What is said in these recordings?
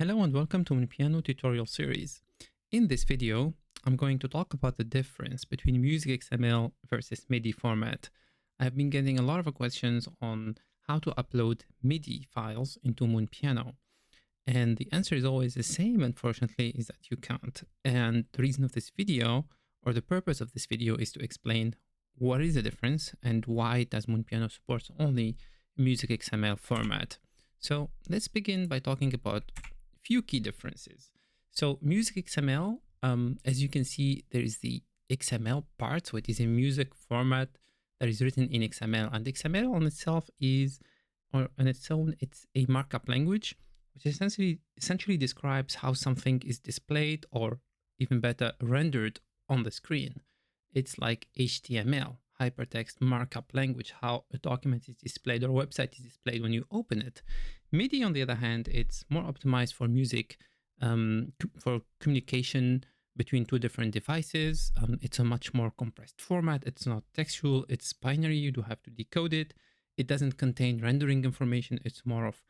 Hello and welcome to MoonPiano tutorial series. In this video, I'm going to talk about the difference between MusicXML versus MIDI format. I've been getting a lot of questions on how to upload MIDI files into MoonPiano. And the answer is always the same, unfortunately, is that you can't. And the reason of this video, or the purpose of this video, is to explain what is the difference and why does MoonPiano support only MusicXML format. So let's begin by talking about few key differences. So MusicXML, as you can see, there is the XML part. So it is a music format that is written in XML, and XML on itself is, or on its own, it's a markup language, which essentially describes how something is displayed, or even better, rendered on the screen. It's like HTML, hypertext markup language, how a document is displayed or a website is displayed when you open it. MIDI, on the other hand, it's more optimized for music, for communication between two different devices. It's a much more compressed format. It's not textual, it's binary. You do have to decode it. It doesn't contain rendering information. It's more of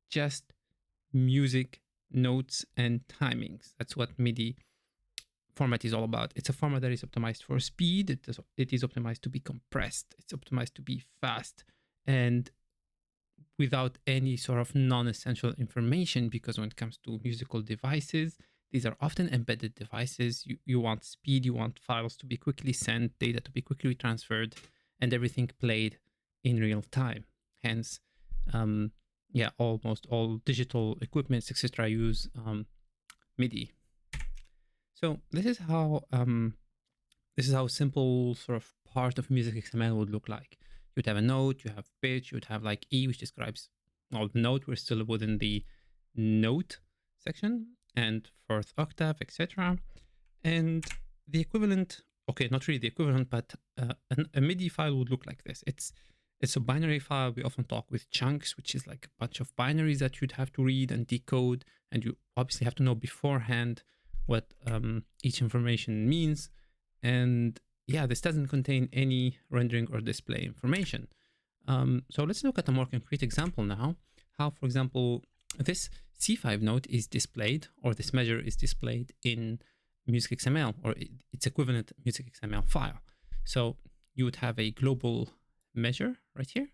just music, notes, and timings. That's what MIDI format is all about. It's a format that is optimized for speed. It is optimized to be compressed. It's optimized to be fast and without any sort of non-essential information, because when it comes to musical devices, these are often embedded devices. You want speed, you want files to be quickly sent, data to be quickly transferred, and everything played in real time. Hence, almost all digital equipments, etc., use MIDI. So this is how simple sort of part of MusicXML would look like. You'd have a note, you have pitch, you'd have like E, which describes the note. We're still within the note section, and fourth octave, etc. And the equivalent, okay, not really the equivalent, but a MIDI file would look like this. It's a binary file. We often talk with chunks, which is like a bunch of binaries that you'd have to read and decode, and you obviously have to know beforehand what each information means. And yeah, this doesn't contain any rendering or display information. So let's look at a more concrete example now. How, for example, this C5 note is displayed, or this measure is displayed in MusicXML, or its equivalent MusicXML file. So you would have a global measure right here,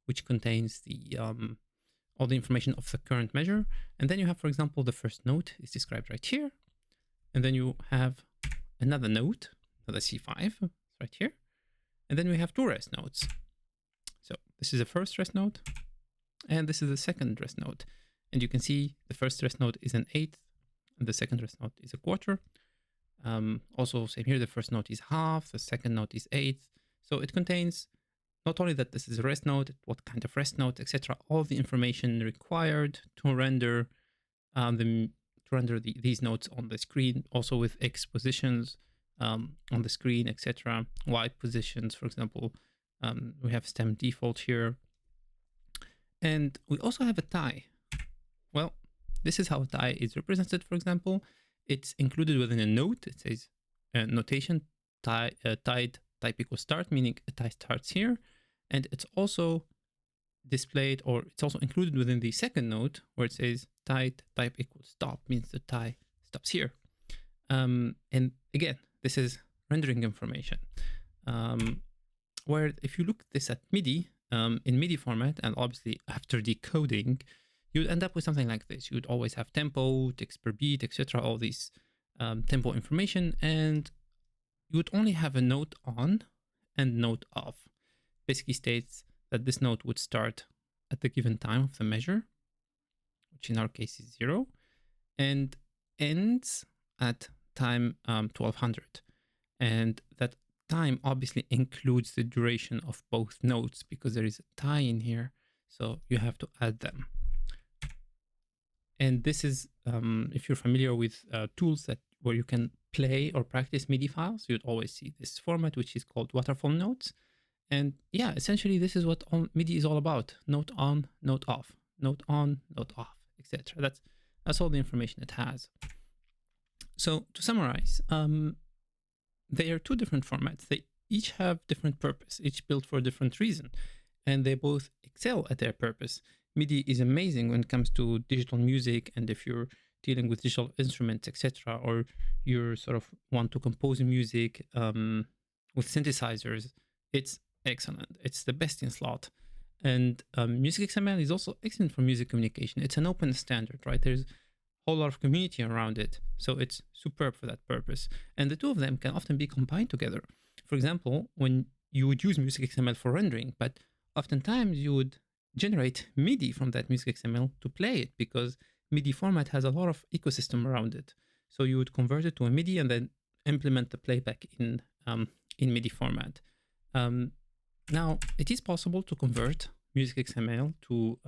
which contains the all the information of the current measure. And then you have, for example, the first note is described right here. And then you have another note, another C5 right here. And then we have two rest notes. So this is the first rest note, and this is the second rest note. And you can see the first rest note is an eighth, and the second rest note is a quarter. Also, same here, the first note is half, the second note is eighth. So it contains not only that this is a rest note, what kind of rest note, etc., all the information required to render these notes on the screen, also with X positions on the screen, etc. Y positions, for example. We have stem default here. And we also have a tie. Well, this is how a tie is represented, for example. It's included within a note. It says notation tied type equals start, meaning a tie starts here. And it's also displayed, or it's also included within the second note, where it says tied type equals stop, means the tie stops here. And again, this is rendering information. Where if you look this at MIDI, in MIDI format, and obviously after decoding, you'd end up with something like this. You'd always have tempo, ticks per beat, etc., all these tempo information, and you would only have a note on and note off. Basically states that this note would start at the given time of the measure, which in our case is 0, and ends at time 1200. And that time obviously includes the duration of both notes, because there is a tie in here, so you have to add them. And this is, if you're familiar with tools where you can play or practice MIDI files, you'd always see this format, which is called waterfall notes. And yeah, essentially this is what MIDI is all about: note on, note off, note on, note off, etc. That's all the information it has. So to summarize, they are two different formats. They each have different purpose, each built for a different reason, and they both excel at their purpose. MIDI is amazing when it comes to digital music, and if you're dealing with digital instruments, etc., or you sort of want to compose music with synthesizers, it's excellent. It's the best in slot. And MusicXML is also excellent for music communication. It's an open standard, right? There's a whole lot of community around it. So it's superb for that purpose. And the two of them can often be combined together. For example, when you would use MusicXML for rendering, but oftentimes you would generate MIDI from that MusicXML to play it, because MIDI format has a lot of ecosystem around it. So you would convert it to a MIDI and then implement the playback in MIDI format. Now, it is possible to convert MusicXML to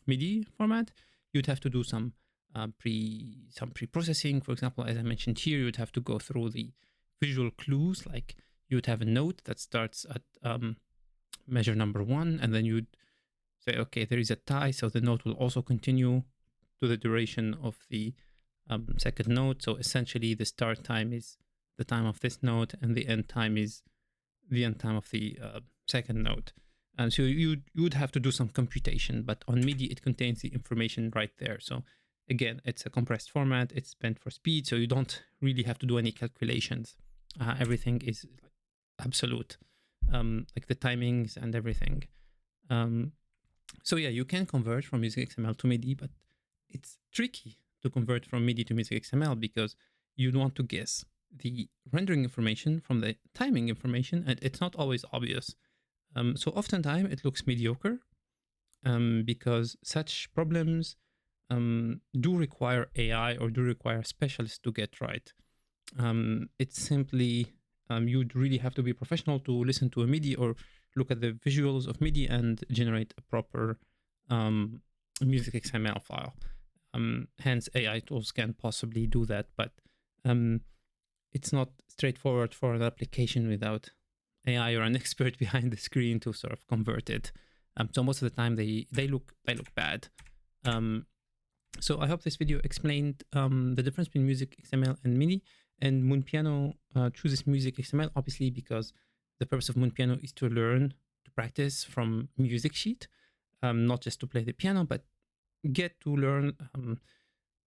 MIDI format. You'd have to do some pre-processing. For example, as I mentioned here, you'd have to go through the visual clues, like you'd have a note that starts at measure number 1, and then you'd say, okay, there is a tie, so the note will also continue to the duration of the second note. So essentially, the start time is the time of this note, and the end time is the end time of the second note. So you would have to do some computation, but on MIDI, it contains the information right there. So again, it's a compressed format. It's meant for speed, so you don't really have to do any calculations. Everything is absolute, like the timings and everything. So yeah, you can convert from MusicXML to MIDI, but it's tricky to convert from MIDI to MusicXML because you'd want to guess the rendering information from the timing information, and it's not always obvious. So oftentimes it looks mediocre because such problems do require AI or do require specialists to get right. It's simply, you'd really have to be professional to listen to a MIDI or look at the visuals of MIDI and generate a proper MusicXML file. Hence, AI tools can possibly do that, but it's not straightforward for an application without AI or an expert behind the screen to sort of convert it. So most of the time they look bad. So I hope this video explained the difference between MusicXML and MIDI. And MoonPiano chooses MusicXML obviously because the purpose of MoonPiano is to learn, to practice from music sheet, not just to play the piano, but get to learn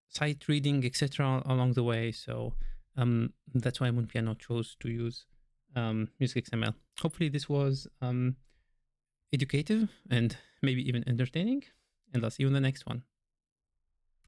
sight reading, etc. along the way. So that's why MoonPiano chose to use MusicXML. Hopefully this was educative and maybe even entertaining, and I'll see you in the next one.